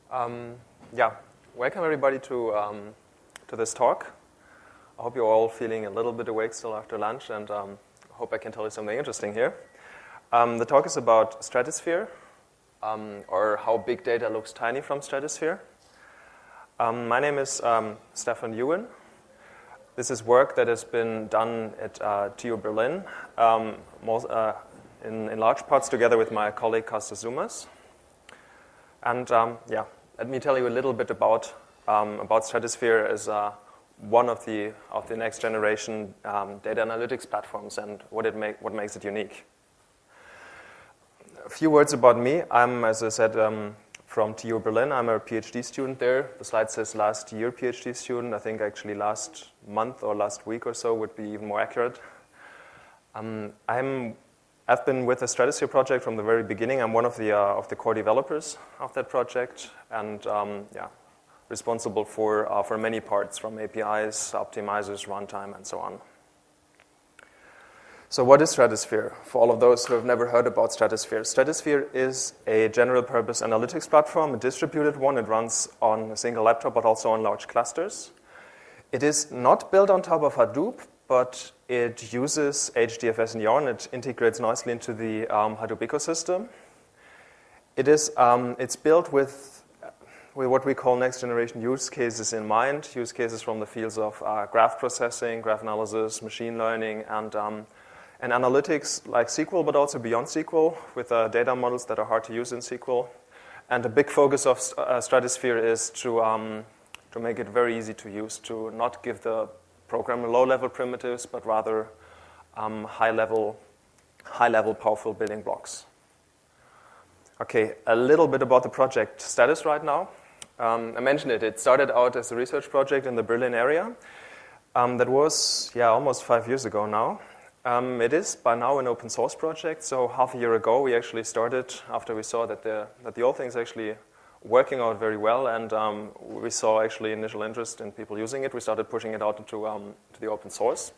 Yeah, welcome everybody to this talk. I hope you're all feeling a little bit awake still after lunch, and hope I can tell you something interesting here. The talk is about Stratosphere, or how big data looks tiny from Stratosphere. My name is Stefan Ewan. This is work that has been done at TU Berlin, in large parts together with my colleague Kostas Zoumas. And yeah, let me tell you a little bit about Stratosphere as one of the next generation data analytics platforms and what makes it unique. A few words about me. I'm, as I said, from TU Berlin. I'm a PhD student there. The slide says last year PhD student. I think actually last month or last week or so would be even more accurate. I've been with the Stratosphere project from the very beginning. I'm one of the core developers of that project, and yeah, responsible for many parts, from APIs, optimizers, runtime, and so on. So what is Stratosphere? For all of those who have never heard about Stratosphere, Stratosphere is a general-purpose analytics platform, a distributed one. It runs on a single laptop, but also on large clusters. It is not built on top of Hadoop, but it uses HDFS and Yarn. It integrates nicely into the Hadoop ecosystem. It's built with what we call next-generation use cases in mind, use cases from the fields of graph processing, graph analysis, machine learning, and analytics like SQL, but also beyond SQL, with data models that are hard to use in SQL. And a big focus of Stratosphere is to make it very easy to use, to not give the programmer low-level primitives, but rather high-level, powerful building blocks. Okay, a little bit about the project status right now. I mentioned it. It started out as a research project in the Berlin area. That was, almost 5 years ago now. It is by now an open source project. So half a year ago, we actually started after we saw that the whole thing is actually working out very well, and we saw actually initial interest in people using it. We started pushing it out into the open source.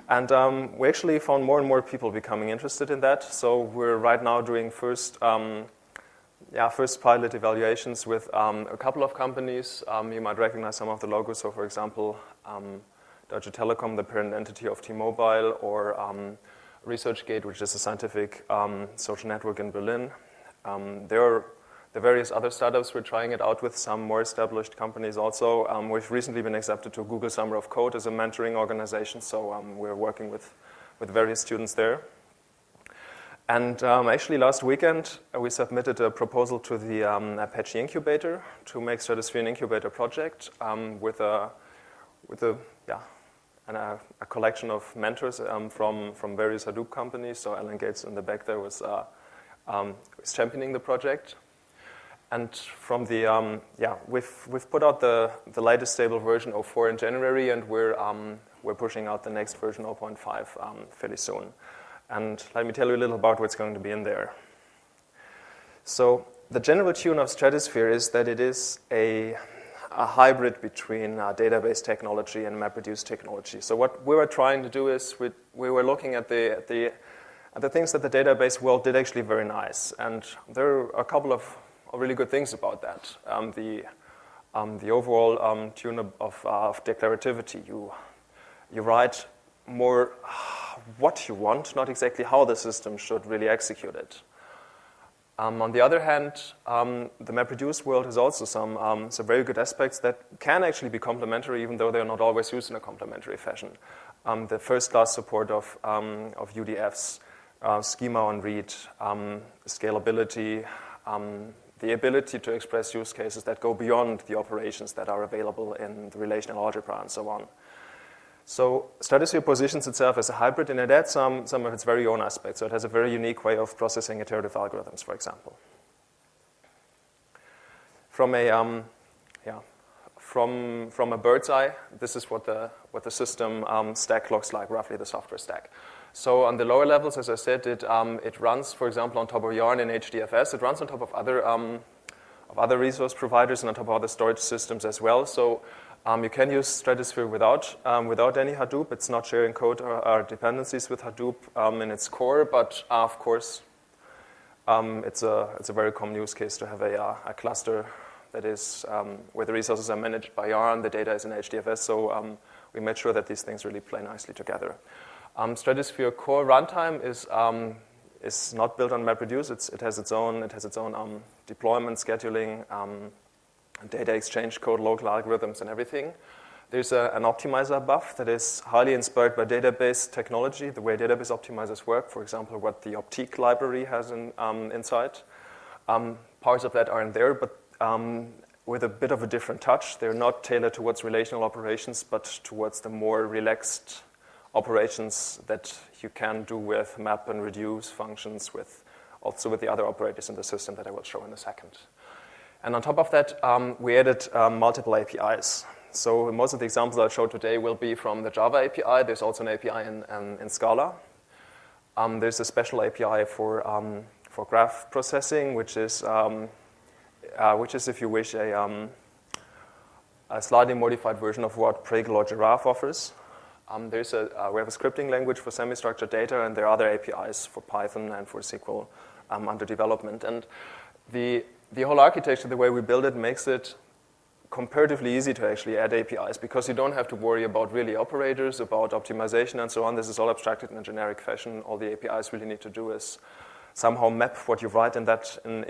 And we actually found more and more people becoming interested in that. So we're right now doing first pilot evaluations with a couple of companies. You might recognize some of the logos. So for example, Deutsche Telekom, the parent entity of T-Mobile, or ResearchGate, which is a scientific social network in Berlin. There are the various other startups. We're trying it out with some more established companies also. We've recently been accepted to Google Summer of Code as a mentoring organization, so we're working with various students there. And actually last weekend, we submitted a proposal to the Apache Incubator to make Stratosphere an incubator project with a collection of mentors from various Hadoop companies. So Alan Gates in the back there was championing the project. And from the we've put out the latest stable version 04 in January, and we're pushing out the next version 0.5 fairly soon. And let me tell you a little about what's going to be in there. So the general tune of Stratosphere is that it is a hybrid between database technology and MapReduce technology. So what we were trying to do is we were looking at the things that the database world did actually very nice, and there are a couple of really good things about that. The overall tune of declarativity. You write more what you want, not exactly how the system should really execute it. On the other hand, the MapReduce world has also some very good aspects that can actually be complementary, even though they're not always used in a complementary fashion. The first-class support of UDFs, schema on read, scalability, the ability to express use cases that go beyond the operations that are available in the relational algebra, and so on. So Stratosphere positions itself as a hybrid, and it adds some of its very own aspects. So it has a very unique way of processing iterative algorithms, for example. From a bird's eye, this is what the system stack looks like, roughly the software stack. So on the lower levels, as I said, it runs, for example, on top of Yarn and HDFS. It runs on top of other resource providers and on top of other storage systems as well. So you can use Stratosphere without any Hadoop. It's not sharing code or dependencies with Hadoop in its core, but of course, it's a very common use case to have a cluster that is where the resources are managed by Yarn, the data is in HDFS, so we made sure that these things really play nicely together. Stratosphere core runtime is not built on MapReduce. It has its own deployment, scheduling, data exchange code, local algorithms, and everything. There's an optimizer buff that is highly inspired by database technology, the way database optimizers work. For example, what the Optique library has inside. Parts of that are in there, but with a bit of a different touch. They're not tailored towards relational operations, but towards the more relaxed operations that you can do with map and reduce functions, also with the other operators in the system that I will show in a second. And on top of that, we added multiple APIs. So most of the examples I'll show today will be from the Java API. There's also an API in Scala. There's a special API for graph processing, which is, if you wish, a slightly modified version of what Pregel or Giraffe offers. We have a scripting language for semi-structured data, and there are other APIs for Python and for SQL under development. And the whole architecture, the way we build it, makes it comparatively easy to actually add APIs because you don't have to worry about really operators, about optimization, and so on. This is all abstracted in a generic fashion. All the APIs really need to do is somehow map what you write in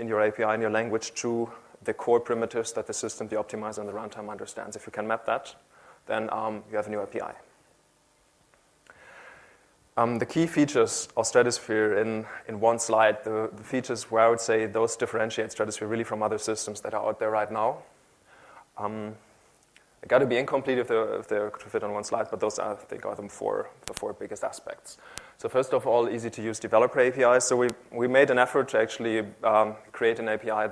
your API, in your language, to the core primitives that the system, the optimizer, and the runtime understands. If you can map that, then you have a new API. The key features of Stratosphere in one slide, the features where I would say those differentiate Stratosphere really from other systems that are out there right now. They got to be incomplete if they're to fit on one slide, but those I think are the four biggest aspects. So first of all, easy to use developer APIs. So we made an effort to actually create an API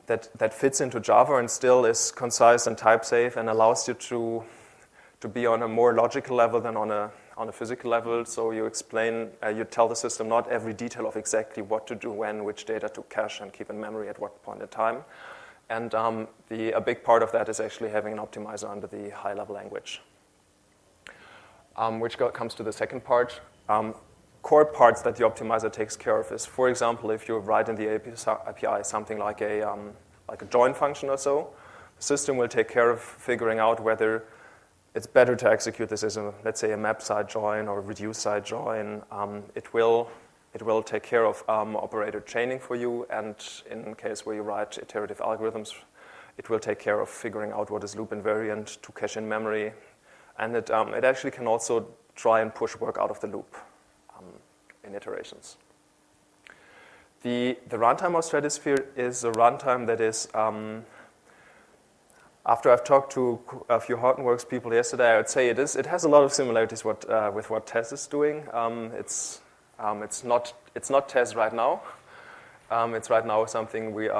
that fits into Java and still is concise and type safe and allows you to be on a more logical level than on a physical level. So you tell the system not every detail of exactly what to do when, which data to cache and keep in memory at what point in time. And a big part of that is actually having an optimizer under the high-level language, which comes to the second part. Core parts that the optimizer takes care of is, for example, if you write in the API something like a join function or so, the system will take care of figuring out whether it's better to execute this as let's say, a map side join or a reduce side join. It will take care of operator chaining for you, and in case where you write iterative algorithms, it will take care of figuring out what is loop invariant to cache in memory. And it actually can also try and push work out of the loop in iterations. The runtime of Stratosphere is a runtime that is, after I've talked to a few Hortonworks people yesterday, I would say it has a lot of similarities with what Tez is doing. It's not Tez right now. It's right now something we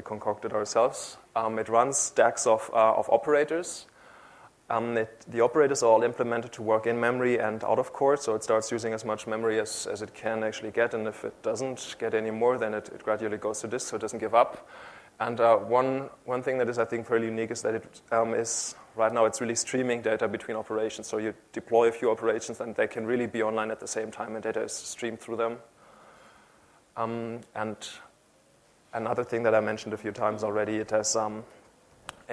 concocted ourselves. It runs stacks of operators. The operators are all implemented to work in memory and out of core, so it starts using as much memory as it can actually get, and if it doesn't get any more, then it gradually goes to disk, so it doesn't give up. And one thing that is, I think, fairly unique is that it is, right now, it's really streaming data between operations, so you deploy a few operations, and they can really be online at the same time, and data is streamed through them. And another thing that I mentioned a few times already, it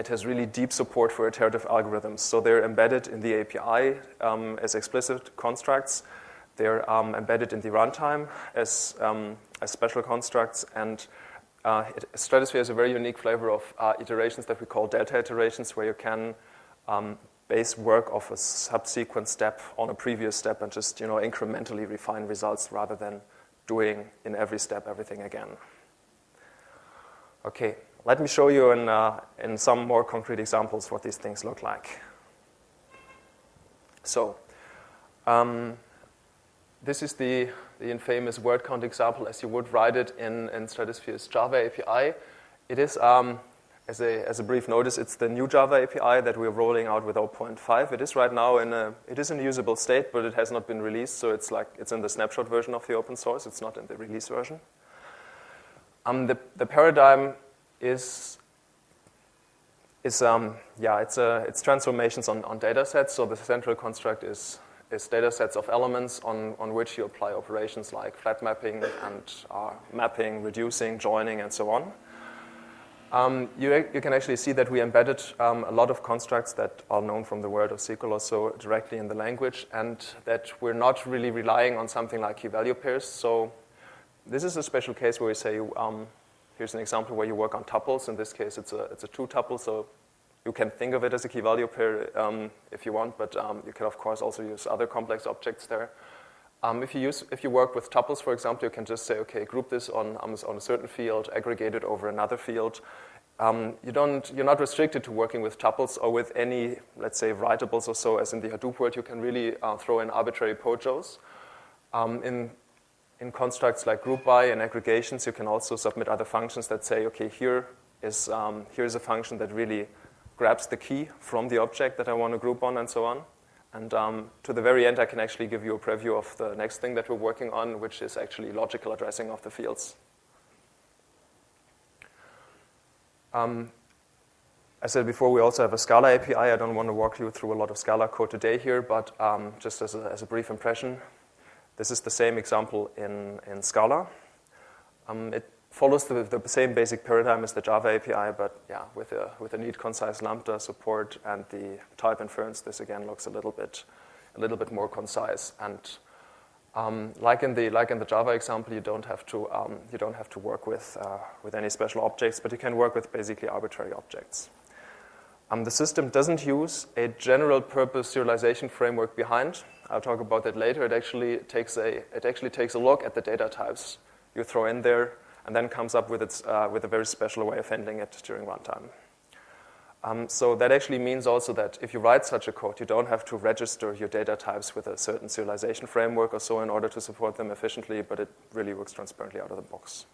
has really deep support for iterative algorithms. So they're embedded in the API as explicit constructs. They're embedded in the runtime as special constructs. And Stratosphere has a very unique flavor of iterations that we call delta iterations, where you can base work of a subsequent step on a previous step and just incrementally refine results rather than doing in every step everything again. Okay. Let me show you in some more concrete examples what these things look like. So, this is the infamous word count example as you would write it in Stratosphere's Java API. It is, as a brief notice, it's the new Java API that we're rolling out with 0.5. It is right now it is in a usable state, but it has not been released, so it's in the snapshot version of the open source. It's not in the release version. The paradigm is it's transformations on data sets. So the central construct is data sets of elements on which you apply operations like flat mapping and mapping, reducing, joining, and so on. You can actually see that we embedded a lot of constructs that are known from the world of SQL also directly in the language, and that we're not really relying on something like key-value pairs. So this is a special case where we say, here's an example where you work on tuples. In this case, it's a two-tuple, so you can think of it as a key-value pair if you want, but you can, of course, also use other complex objects there. If you work with tuples, for example, you can just say, okay, group this on a certain field, aggregate it over another field. You're not restricted to working with tuples or with any, let's say, writables or so, as in the Hadoop world. You can really throw in arbitrary POJOs. In constructs like group by and aggregations, you can also submit other functions that say, okay, here's a function that really grabs the key from the object that I want to group on, and so on. And to the very end, I can actually give you a preview of the next thing that we're working on, which is actually logical addressing of the fields. I said before, we also have a Scala API. I don't want to walk you through a lot of Scala code today here, but just as a brief impression, this is the same example in Scala. It follows the same basic paradigm as the Java API, but yeah, with a neat, concise lambda support and the type inference, this again looks a little bit more concise. And like in the Java example, you don't have to work with any special objects, but you can work with basically arbitrary objects. The system doesn't use a general purpose serialization framework behind. I'll talk about that later. It actually takes a look at the data types you throw in there, and then comes up with a very special way of handling it during runtime. So that actually means also that if you write such a code, you don't have to register your data types with a certain serialization framework or so in order to support them efficiently, but it really works transparently out of the box.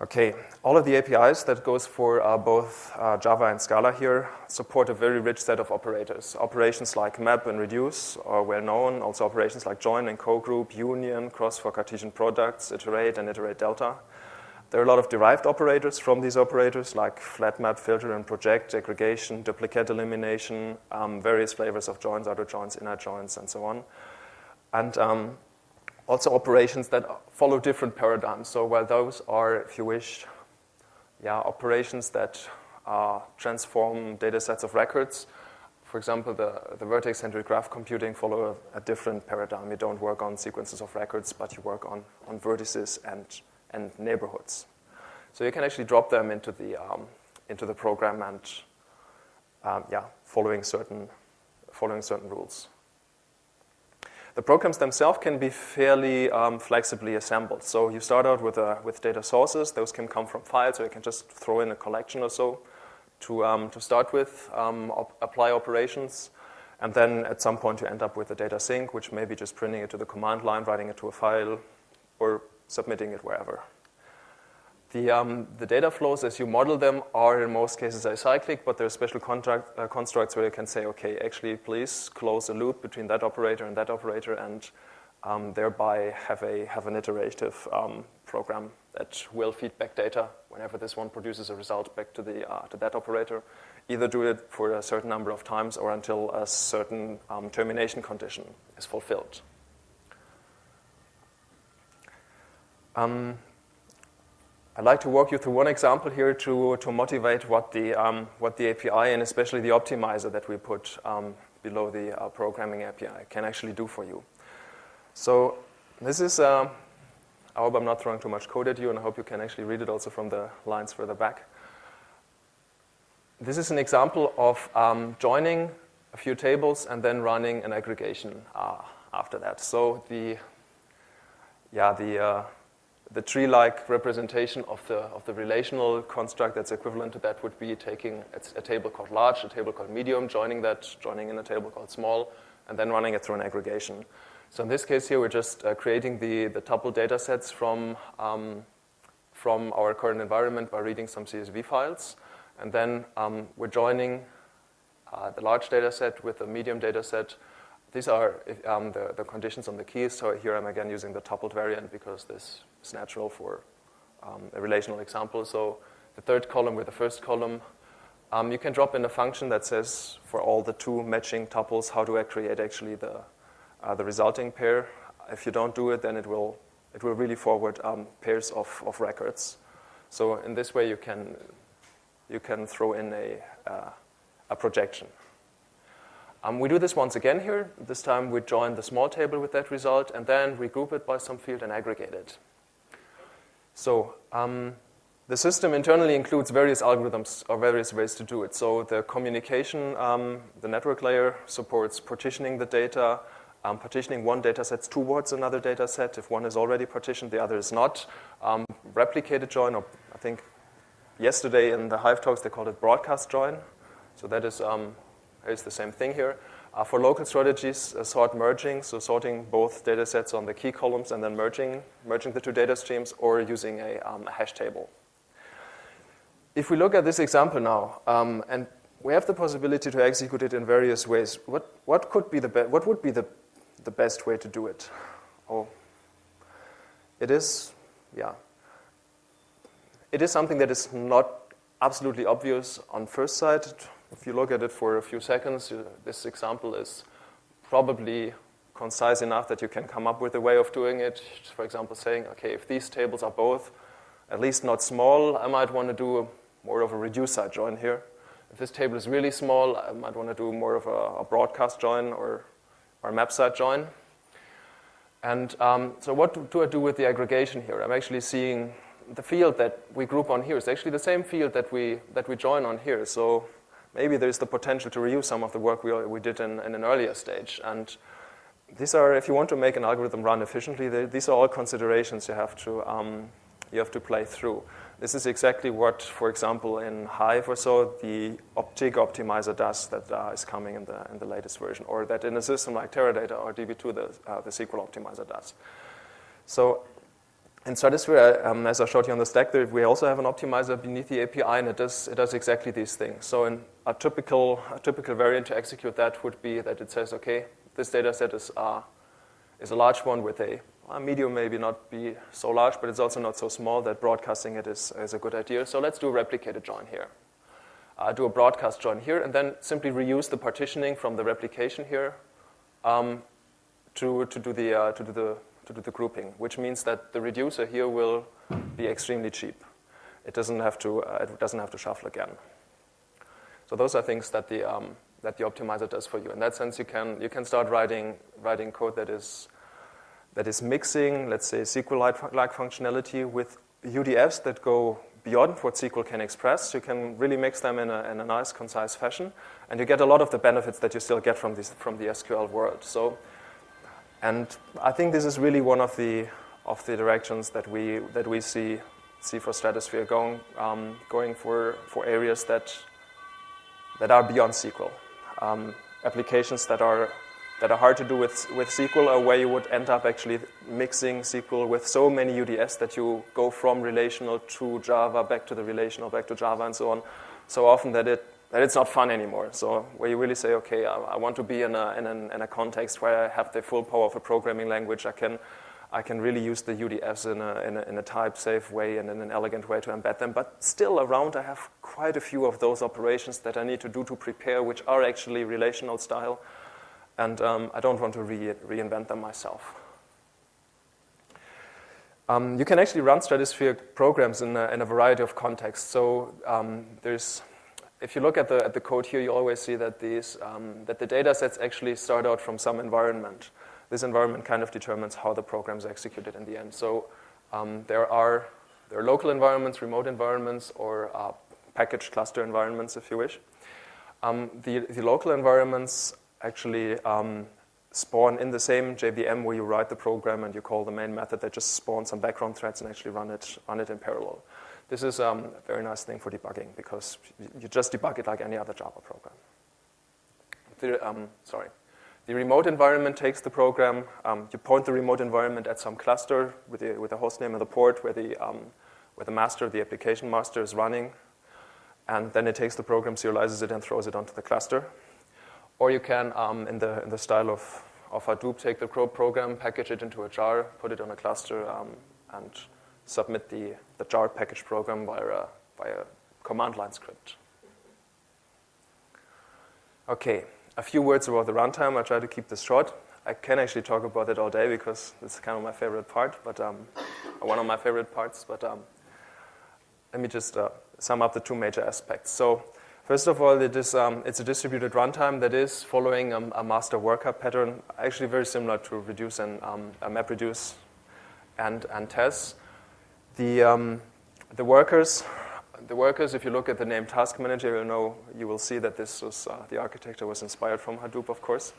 Okay, all of the APIs that goes for both Java and Scala here support a very rich set of operators. Operations like map and reduce are well known. Also operations like join and co-group, union, cross for Cartesian products, iterate and iterate delta. There are a lot of derived operators from these operators like flat map, filter and project, aggregation, duplicate elimination, various flavors of joins, outer joins, inner joins, and so on. And also operations that follow different paradigms. So while those are, if you wish, operations that transform data sets of records, for example, the vertex-centric graph computing follow a different paradigm. You don't work on sequences of records, but you work on vertices and neighborhoods. So you can actually drop them into the program and following certain rules. The programs themselves can be fairly flexibly assembled. So you start out with data sources. Those can come from files, or you can just throw in a collection or so to start with, apply operations. And then at some point you end up with a data sync, which may be just printing it to the command line, writing it to a file, or submitting it wherever. The data flows, as you model them, are in most cases acyclic, but there are special constructs where you can say, okay, actually, please close a loop between that operator, and thereby have an iterative program that will feed back data whenever this one produces a result back to that operator. Either do it for a certain number of times or until a certain termination condition is fulfilled. I'd like to walk you through one example here to motivate what the API and especially the optimizer that we put below the programming API can actually do for you. So this is, I hope I'm not throwing too much code at you, and I hope you can actually read it also from the lines further back. This is an example of joining a few tables and then running an aggregation after that. So the tree-like representation of the relational construct that's equivalent to that would be taking a table called large, a table called medium, joining in a table called small, and then running it through an aggregation. So in this case here, we're just creating the tuple data sets from our current environment by reading some CSV files. And then we're joining the large data set with the medium data set. These are the conditions on the keys. So here I'm again using the tupled variant because this is natural for a relational example. So the third column with the first column, you can drop in a function that says for all the two matching tuples, how do I create actually the resulting pair? If you don't do it, then it will really forward pairs of records. So in this way, you can throw in a projection. We do this once again here. This time we join the small table with that result, and then we group it by some field and aggregate it. So the system internally includes various algorithms or various ways to do it. So the communication, the network layer supports partitioning the data, partitioning one data set towards another data set. If one is already partitioned, the other is not. Replicated join, or I think yesterday in the Hive talks they called it broadcast join. So that is the same thing here. For local strategies, sort merging, so sorting both data sets on the key columns and then merging the two data streams, or using a hash table. If we look at this example now, and we have the possibility to execute it in various ways, what would be the best way to do it? Oh, it is something that is not absolutely obvious on first sight. If you look at it for a few seconds, this example is probably concise enough that you can come up with a way of doing it. For example, saying, okay, if these tables are both at least not small, I might want to do more of a reduced side join here. If this table is really small, I might want to do more of a broadcast join or a map side join. And so what do I do with the aggregation here? I'm actually seeing the field that we group on here is actually the same field that we join on here. So maybe there's the potential to reuse some of the work we did in an earlier stage. And these are, if you want to make an algorithm run efficiently, these are all considerations you have to play through. This is exactly what, for example, in Hive or so, the Optic optimizer does that is coming in the latest version, or that in a system like Teradata or DB2, the SQL optimizer does. So in Stratosphere, as I showed you on the stack there, we also have an optimizer beneath the API, and it does exactly these things. So in a typical variant to execute that would be that it says, okay, this data set is a large one with a medium, maybe not be so large, but it's also not so small that broadcasting it is a good idea. So let's do a replicated join here. Do a broadcast join here, and then simply reuse the partitioning from the replication here to do the grouping, which means that the reducer here will be extremely cheap. It doesn't have to shuffle again. So those are things that the optimizer does for you. In that sense, you can start writing code that is mixing, let's say, SQL-like functionality with UDFs that go beyond what SQL can express. You can really mix them in a nice, concise fashion, and you get a lot of the benefits that you still get from the SQL world. So, and I think this is really one of the directions that we see for Stratosphere going for areas that are beyond SQL, applications that are hard to do with SQL, or where you would end up actually mixing SQL with so many UDFs that you go from relational to Java, back to the relational, back to Java, and so on, so often that it's not fun anymore. So where you really say, okay, I want to be in a context where I have the full power of a programming language. I can really use the UDFs in a type-safe way and in an elegant way to embed them. But still around, I have quite a few of those operations that I need to do to prepare, which are actually relational style. And I don't want to reinvent them myself. You can actually run Stratosphere programs in a variety of contexts. So if you look at the code here, you always see that that the data sets actually start out from some environment. This environment kind of determines how the program is executed in the end. So there are local environments, remote environments, or package cluster environments, if you wish. The local environments actually spawn in the same JVM where you write the program and you call the main method that just spawns some background threads and actually run it in parallel. This is a very nice thing for debugging because you just debug it like any other Java program. The remote environment takes the program. You point the remote environment at some cluster with the host name and the port where the master, the application master, is running, and then it takes the program, serializes it, and throws it onto the cluster. Or you can, in the style of Hadoop, take the program, package it into a jar, put it on a cluster, and submit the jar package program via command line script. Okay, a few words about the runtime. I'll try to keep this short. I can actually talk about it all day because it's kind of my favorite part, but one of my favorite parts. But let me just sum up the two major aspects. So first of all, it's a distributed runtime that is following a master worker pattern, actually very similar to reduce and MapReduce and TES. The workers, if you look at the name Task Manager, you will see that this was the architecture was inspired from Hadoop, of course.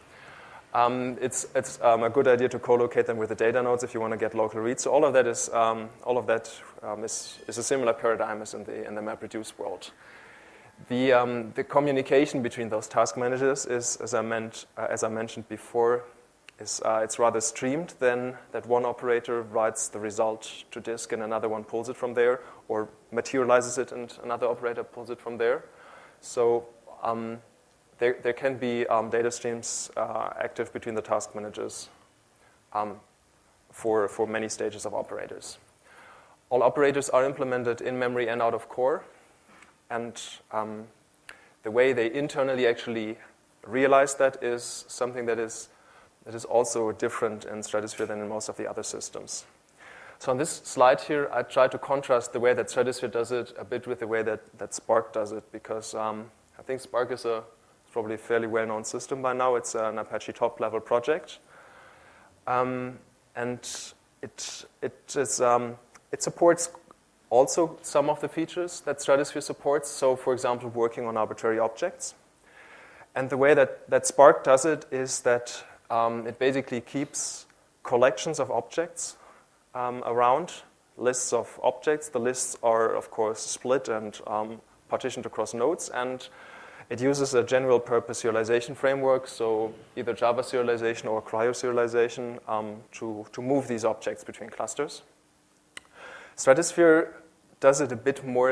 It's a good idea to co-locate them with the data nodes if you want to get local reads. So all of that is a similar paradigm as in the MapReduce world. The communication between those task managers is, as I mentioned before, it's rather streamed than that one operator writes the result to disk and another one pulls it from there, or materializes it and another operator pulls it from there. So there can be data streams active between the task managers for many stages of operators. All operators are implemented in memory and out of core, and the way they internally actually realize that is something that is also different in Stratosphere than in most of the other systems. So on this slide here, I try to contrast the way that Stratosphere does it a bit with the way that Spark does it, because I think Spark is probably a fairly well-known system by now. It's an Apache top-level project, and it supports also some of the features that Stratosphere supports. So, for example, working on arbitrary objects. And the way that Spark does it is that it basically keeps collections of objects around, lists of objects. The lists are, of course, split and partitioned across nodes, and it uses a general purpose serialization framework, so either Java serialization or cryo serialization to move these objects between clusters. Stratosphere does it a bit more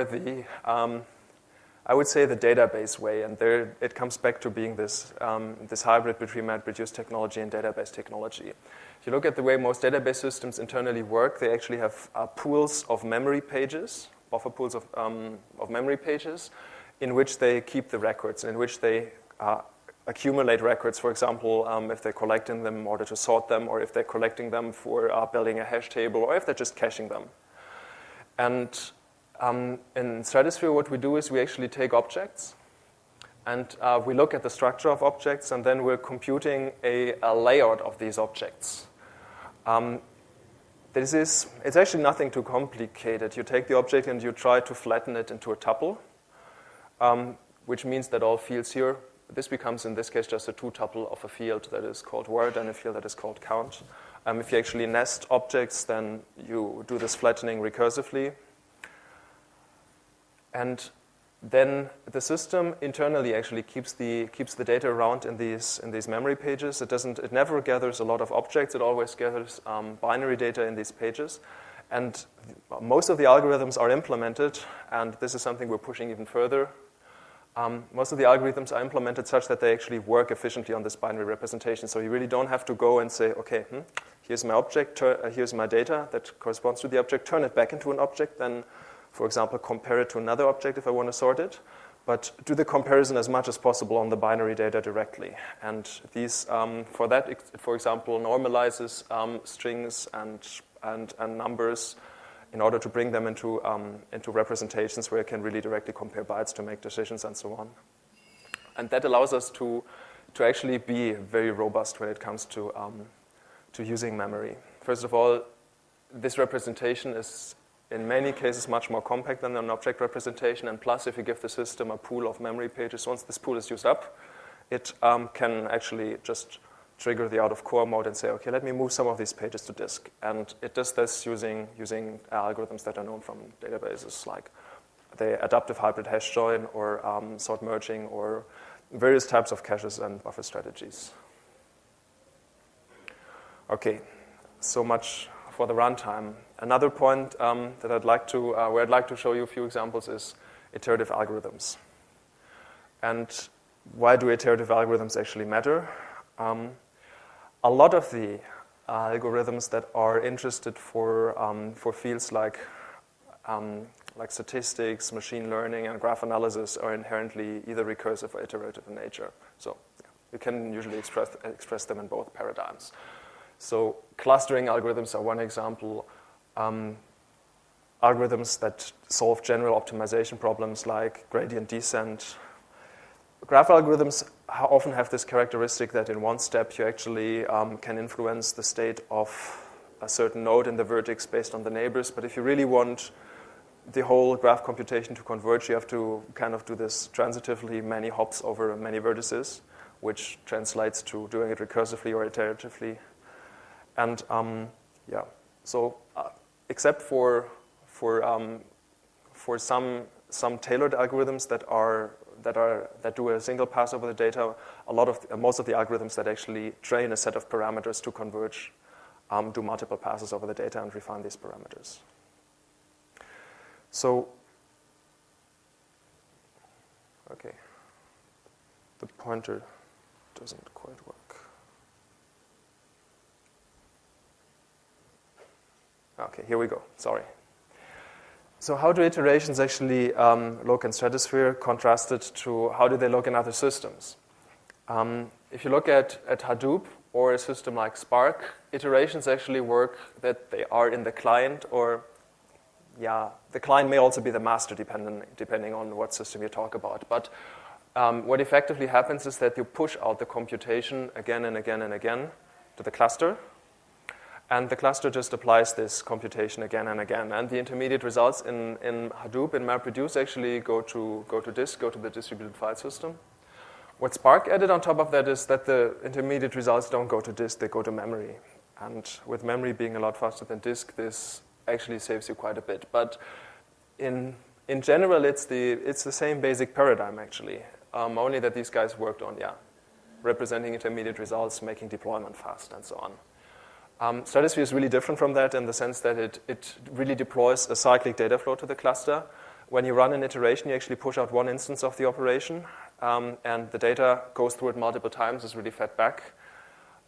I would say the database way, and there it comes back to being this hybrid between MapReduce technology and database technology. If you look at the way most database systems internally work, they actually have pools of memory pages, buffer pools of memory pages, in which they keep the records, in which they accumulate records, for example, if they're collecting them in order to sort them, or if they're collecting them for building a hash table, or if they're just caching them. And in Stratosphere, what we do is we actually take objects, and we look at the structure of objects, and then we're computing a layout of these objects. It's actually nothing too complicated. You take the object and you try to flatten it into a tuple, which means that all fields here, this becomes, in this case, just a two-tuple of a field that is called word and a field that is called count. If you actually nest objects, then you do this flattening recursively. And then the system internally actually keeps the data around in these memory pages. It never gathers a lot of objects. It always gathers binary data in these pages. And most of the algorithms are implemented, and this is something we're pushing even further. Most of the algorithms are implemented such that they actually work efficiently on this binary representation. So you really don't have to go and say, okay, here's my object, here's my data that corresponds to the object, turn it back into an object, then, for example, compare it to another object if I want to sort it, but do the comparison as much as possible on the binary data directly. And these, for that, it, for example, normalizes strings and numbers in order to bring them into representations where you can really directly compare bytes to make decisions and so on. And that allows us to actually be very robust when it comes to using memory. First of all, this representation is in many cases much more compact than an object representation, and plus if you give the system a pool of memory pages, once this pool is used up, it can actually just trigger the out-of-core mode and say, okay, let me move some of these pages to disk. And it does this using algorithms that are known from databases, like the adaptive hybrid hash join or sort merging or various types of caches and buffer strategies. Okay, so much for the runtime. Another point that where I'd like to show you a few examples is iterative algorithms. And why do iterative algorithms actually matter? A lot of the algorithms that are interested for fields like statistics, machine learning, and graph analysis are inherently either recursive or iterative in nature. So you can usually express them in both paradigms. So clustering algorithms are one example. A algorithms that solve general optimization problems like gradient descent. Graph algorithms often have this characteristic that in one step you actually can influence the state of a certain node in the vertex based on the neighbors. But if you really want the whole graph computation to converge, you have to kind of do this transitively, many hops over many vertices, which translates to doing it recursively or iteratively. And so except for some tailored algorithms that do a single pass over the data, most of the algorithms that actually train a set of parameters to converge do multiple passes over the data and refine these parameters. So, okay, the pointer doesn't quite work. Okay, here we go, sorry. So how do iterations actually look in Stratosphere contrasted to how do they look in other systems? If you look at Hadoop or a system like Spark, iterations actually work that they are in the client, or the client may also be the master depending on what system you talk about. But what effectively happens is that you push out the computation again and again and again to the cluster, and the cluster just applies this computation again and again. And the intermediate results in Hadoop, in MapReduce, actually go to disk, go to the distributed file system. What Spark added on top of that is that the intermediate results don't go to disk, they go to memory. And with memory being a lot faster than disk, this actually saves you quite a bit. But in general, it's the same basic paradigm, actually, only that these guys worked on, representing intermediate results, making deployment fast, and so on. Stratosphere is really different from that in the sense that it really deploys a cyclic data flow to the cluster. When you run an iteration, you actually push out one instance of the operation, and the data goes through it multiple times, is really fed back.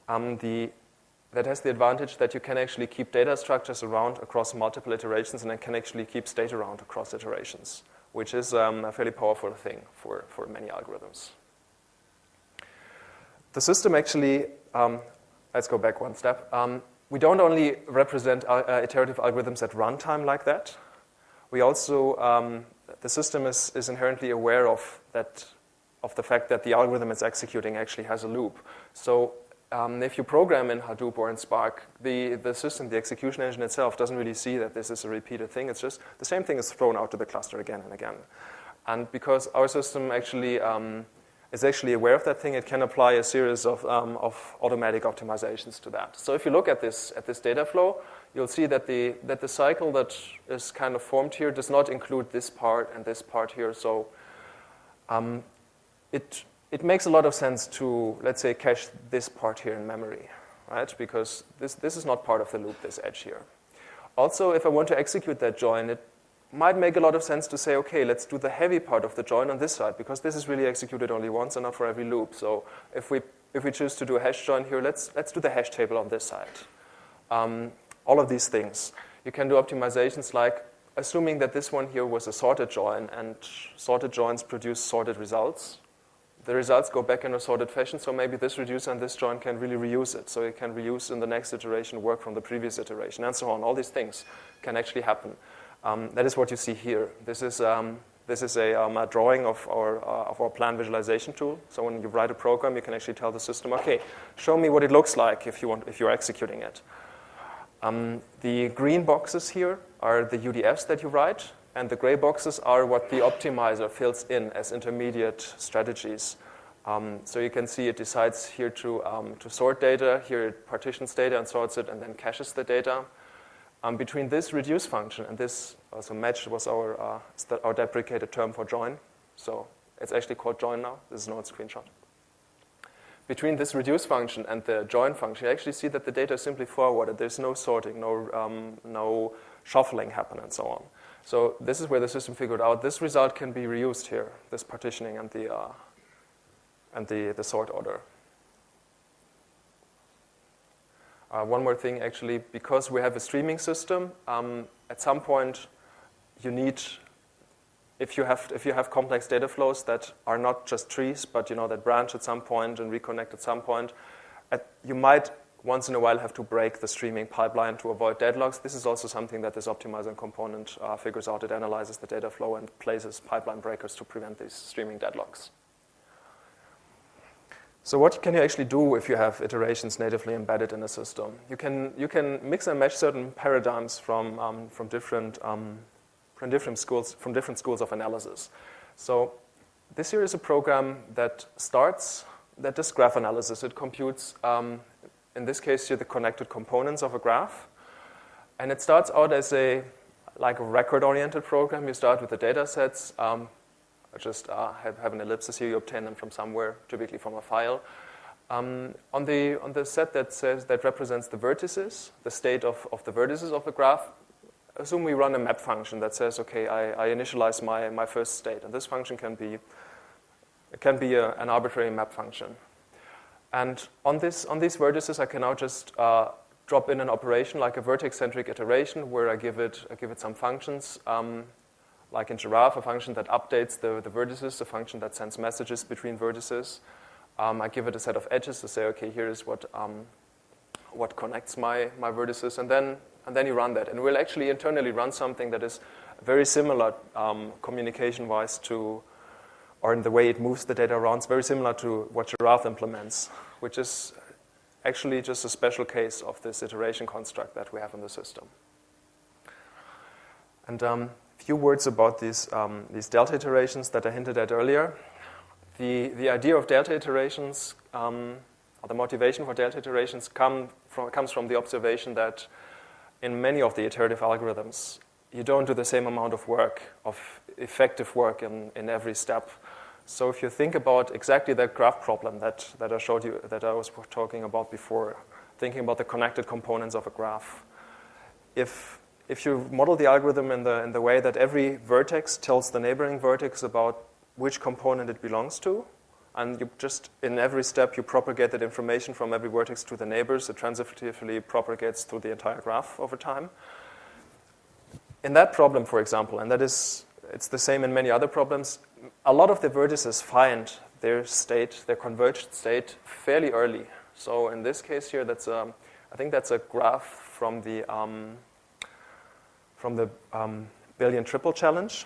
That has the advantage that you can actually keep data structures around across multiple iterations, and then can actually keep state around across iterations, which is a fairly powerful thing for many algorithms. The system actually, let's go back one step. We don't only represent iterative algorithms at runtime like that. We also, the system is inherently aware of the fact that the algorithm it's executing actually has a loop. So if you program in Hadoop or in Spark, the system, the execution engine itself doesn't really see that this is a repeated thing. It's just the same thing is thrown out to the cluster again and again. And because our system actually is actually aware of that thing, it can apply a series of automatic optimizations to that. So if you look at this data flow, you'll see that the cycle that is kind of formed here does not include this part and this part here. So it makes a lot of sense to, let's say, cache this part here in memory, right? Because this is not part of the loop, this edge here. Also, if I want to execute that join, it might make a lot of sense to say, okay, let's do the heavy part of the join on this side, because this is really executed only once and not for every loop. So if we choose to do a hash join here, let's do the hash table on this side. All of these things. You can do optimizations like assuming that this one here was a sorted join, and sorted joins produce sorted results. The results go back in a sorted fashion, so maybe this reducer and this join can really reuse it. So it can reuse in the next iteration work from the previous iteration, and so on. All these things can actually happen. That is what you see here. This is a drawing of our plan visualization tool. So when you write a program, you can actually tell the system, okay, show me what it looks like if you're executing it. The green boxes here are the UDFs that you write, and the gray boxes are what the optimizer fills in as intermediate strategies. So you can see it decides here to sort data, here it partitions data and sorts it, and then caches the data. Between this reduce function and this, also match was our deprecated term for join. So it's actually called join now. This is an old screenshot. Between this reduce function and the join function, you actually see that the data is simply forwarded. There's no sorting, no shuffling happen, and so on. So this is where the system figured out this result can be reused here, this partitioning and the sort order. One more thing, actually, because we have a streaming system, at some point you need, if you have complex data flows that are not just trees, but that branch at some point and reconnect at some point, you might once in a while have to break the streaming pipeline to avoid deadlocks. This is also something that this optimizer component figures out. It analyzes the data flow and places pipeline breakers to prevent these streaming deadlocks. So what can you actually do if you have iterations natively embedded in a system? You can mix and match certain paradigms from different schools of analysis. So this here is a program that does graph analysis. It computes, in this case here, the connected components of a graph. And it starts out as like a record-oriented program. You start with the data sets. Just have an ellipsis here. You obtain them from somewhere, typically from a file. On the set that represents the vertices, the state of the vertices of the graph, assume we run a map function that says, okay, I initialize my first state, and this function can be an arbitrary map function. And on these vertices, I can now just drop in an operation like a vertex-centric iteration, where I give it some functions. Like in Giraffe, a function that updates the vertices, a function that sends messages between vertices. I give it a set of edges to say, okay, here is what connects my vertices, and then you run that. And we'll actually internally run something that is very similar communication-wise to, or in the way it moves the data around, it's very similar to what Giraffe implements, which is actually just a special case of this iteration construct that we have in the system. And few words about these delta iterations that I hinted at earlier. The idea of delta iterations, or the motivation for delta iterations, comes from the observation that in many of the iterative algorithms, you don't do the same amount of work, of effective work in every step. So if you think about exactly that graph problem that I showed you, that I was talking about before, thinking about the connected components of a graph, if you model the algorithm in the way that every vertex tells the neighboring vertex about which component it belongs to, and you just, in every step, you propagate that information from every vertex to the neighbors, it transitively propagates through the entire graph over time. In that problem, for example, and it's the same in many other problems, a lot of the vertices find their converged state fairly early. So in this case here, I think that's a graph from the billion triple challenge.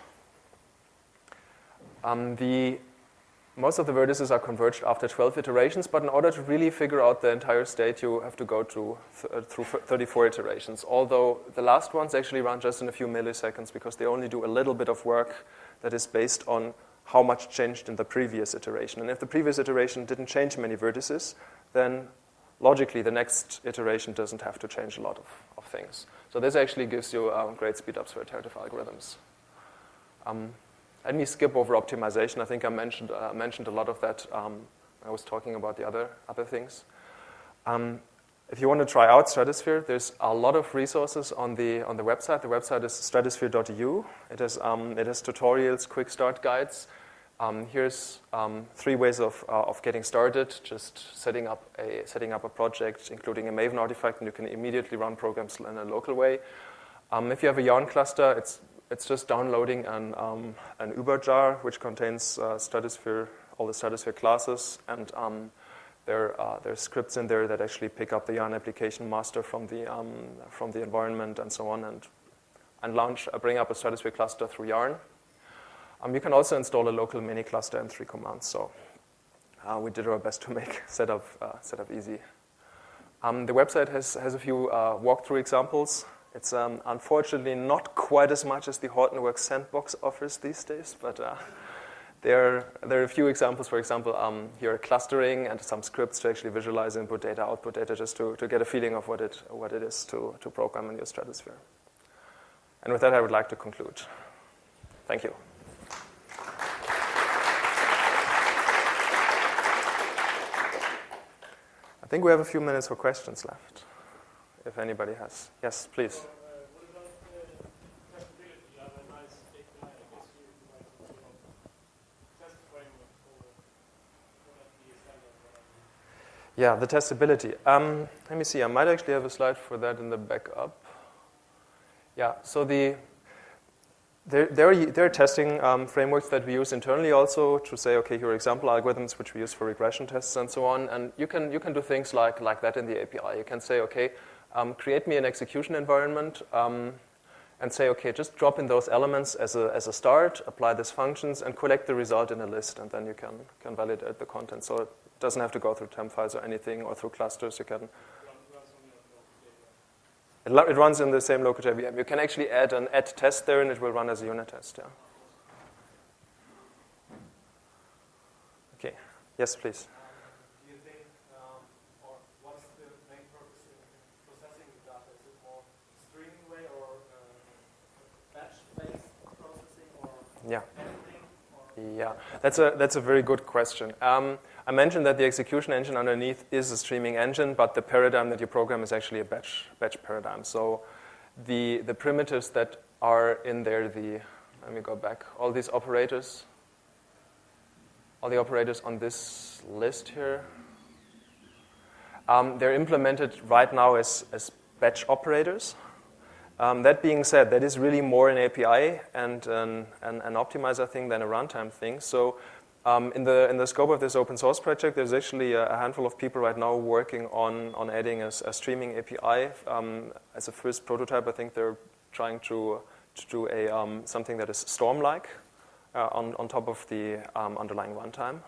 Most of the vertices are converged after 12 iterations, but in order to really figure out the entire state, you have to go through 34 iterations, although the last ones actually run just in a few milliseconds because they only do a little bit of work that is based on how much changed in the previous iteration. And if the previous iteration didn't change many vertices, then logically the next iteration doesn't have to change a lot of things. So this actually gives you great speedups for iterative algorithms. Let me skip over optimization. I think I mentioned a lot of that. I was talking about the other things. If you want to try out Stratosphere, there's a lot of resources on the website. The website is stratosphere.eu. It has tutorials, quick start guides. Here's 3 ways of getting started. Just setting up a project, including a Maven artifact, and you can immediately run programs in a local way. If you have a yarn cluster, it's just downloading an Uber jar, which contains Stratosphere, all the Stratosphere classes, and there are scripts in there that actually pick up the yarn application master from the environment and so on, and bring up a Stratosphere cluster through yarn. You can also install a local mini cluster in 3 commands. So we did our best to make setup easy. The website has a few walkthrough examples. It's unfortunately not quite as much as the Hortonworks sandbox offers these days, but there are a few examples. For example, here are clustering and some scripts to actually visualize input data, output data, just to get a feeling of what it is to program in your Stratosphere. And with that, I would like to conclude. Thank you. I think we have a few minutes for questions left, if anybody has. Yes, please. What about testability? You have a nice API. I guess you provide some sort of test framework for that DSL. Yeah, the testability. Let me see. I might actually have a slide for that in the backup. Yeah, so the There are testing frameworks that we use internally also to say, okay, here are example algorithms which we use for regression tests and so on. And you can do things like that in the API. You can say, okay, create me an execution environment and say, okay, just drop in those elements as a start, apply these functions, and collect the result in a list. And then you can validate the content. So it doesn't have to go through temp files or anything or through clusters. You can. It runs in the same local JVM. You can actually add an add test there, and it will run as a unit test. Yeah. Okay. Yes, please. Do you think, or what's the main purpose in processing the data? Is it more streaming way or batch-based processing or anything? Yeah, that's a very good question. I mentioned that the execution engine underneath is a streaming engine, but the paradigm that you program is actually a batch paradigm. So the primitives that are in there, let me go back, all the operators on this list here, they're implemented right now as batch operators. That being said, that is really more an API and an optimizer thing than a runtime thing. So in the scope of this open source project, there's actually a handful of people right now working on adding a streaming API. As a first prototype, I think they're trying to do something that is Storm-like on top of the underlying runtime.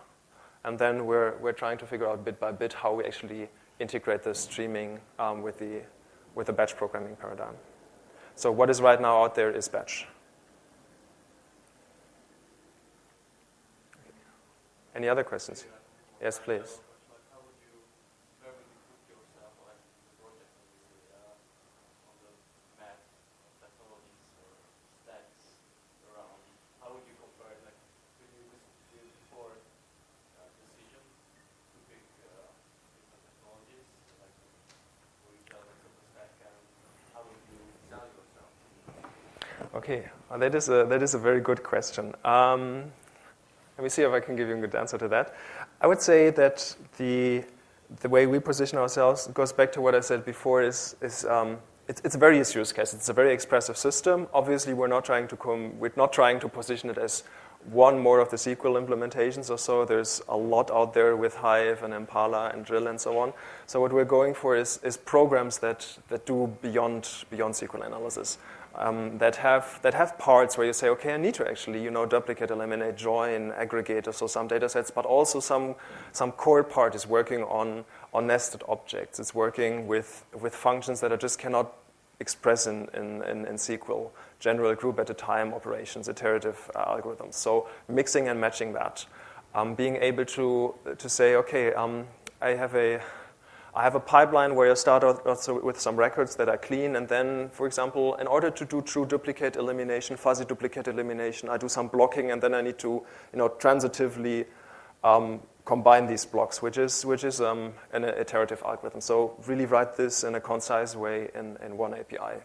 And then we're trying to figure out bit by bit how we actually integrate the streaming with the batch programming paradigm. So what is right now out there is batch. Any other questions? Yes, please. How would you verbally put yourself or the project on the map of technologies or stacks around? How would you compare it? Like, could you before decision to pick different technologies? Like, would you tell what's on the stack and how would you sell yourself? Okay, that is a very good question. Let me see if I can give you a good answer to that. I would say that the way we position ourselves goes back to what I said before. It's various use cases. It's a very expressive system. Obviously, we're not trying to position it as one more of the SQL implementations or so. There's a lot out there with Hive and Impala and Drill and so on. So what we're going for is programs that do beyond SQL analysis. That have parts where you say, okay, I need to actually, duplicate, eliminate, join, aggregate, so some data sets, but also some core part is working on nested objects. It's working with functions that I just cannot express in SQL, general group at a time operations, iterative algorithms. So mixing and matching that. Being able to say, okay, I have a pipeline where I start also with some records that are clean, and then, for example, in order to do true duplicate elimination, fuzzy duplicate elimination, I do some blocking, and then I need to, transitively combine these blocks, which is an iterative algorithm. So really write this in a concise way in one API.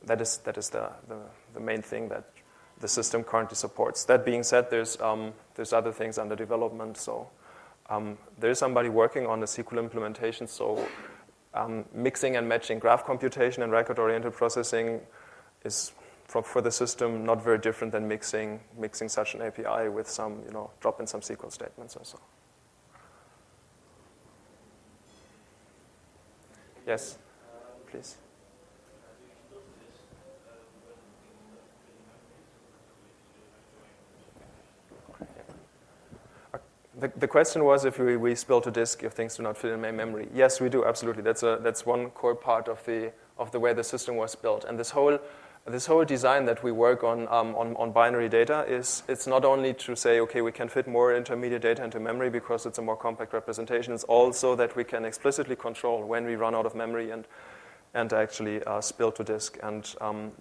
That is the main thing that the system currently supports. That being said, there's other things under development. So. There's somebody working on a SQL implementation, so mixing and matching graph computation and record-oriented processing is, for the system, not very different than mixing such an API with some, drop in some SQL statements or so. Yes, please. The question was if we spill to disk if things do not fit in main memory. Yes, we do, absolutely. That's one core part of the way the system was built. And this whole design that we work on binary data it's not only to say, okay, we can fit more intermediate data into memory because it's a more compact representation. It's also that we can explicitly control when we run out of memory and actually spill to disk. And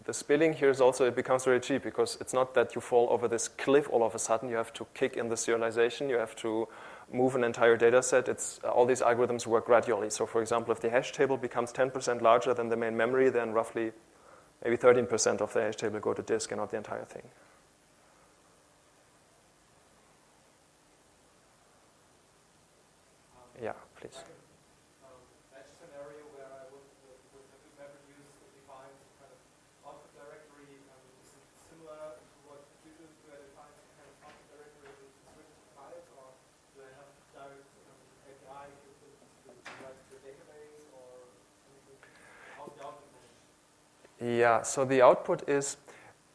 the spilling here is also, it becomes very cheap because it's not that you fall over this cliff all of a sudden. You have to kick in the serialization. You have to move an entire data set. All these algorithms work gradually. So for example, if the hash table becomes 10% larger than the main memory, then roughly maybe 13% of the hash table go to disk and not the entire thing. Yeah, please. Yeah, so the output is,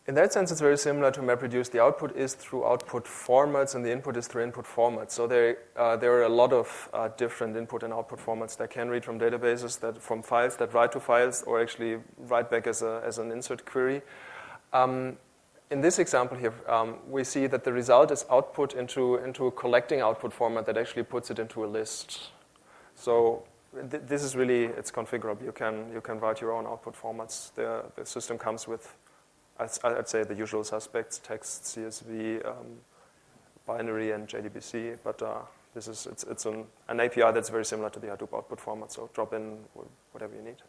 in that sense, it's very similar to MapReduce. The output is through output formats, and the input is through input formats. So there are a lot of different input and output formats that can read from databases, that from files that write to files, or actually write back as an insert query. In this example here, we see that the result is output into a collecting output format that actually puts it into a list. So this is really, it's configurable. You can write your own output formats. The system comes with, I'd say, the usual suspects: text, CSV, binary, and JDBC. But it's an API that's very similar to the Hadoop output format. So drop in whatever you need.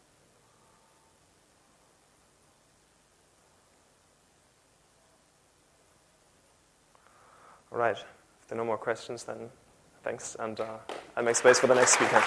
All right. If there are no more questions, then thanks, and I make space for the next speaker.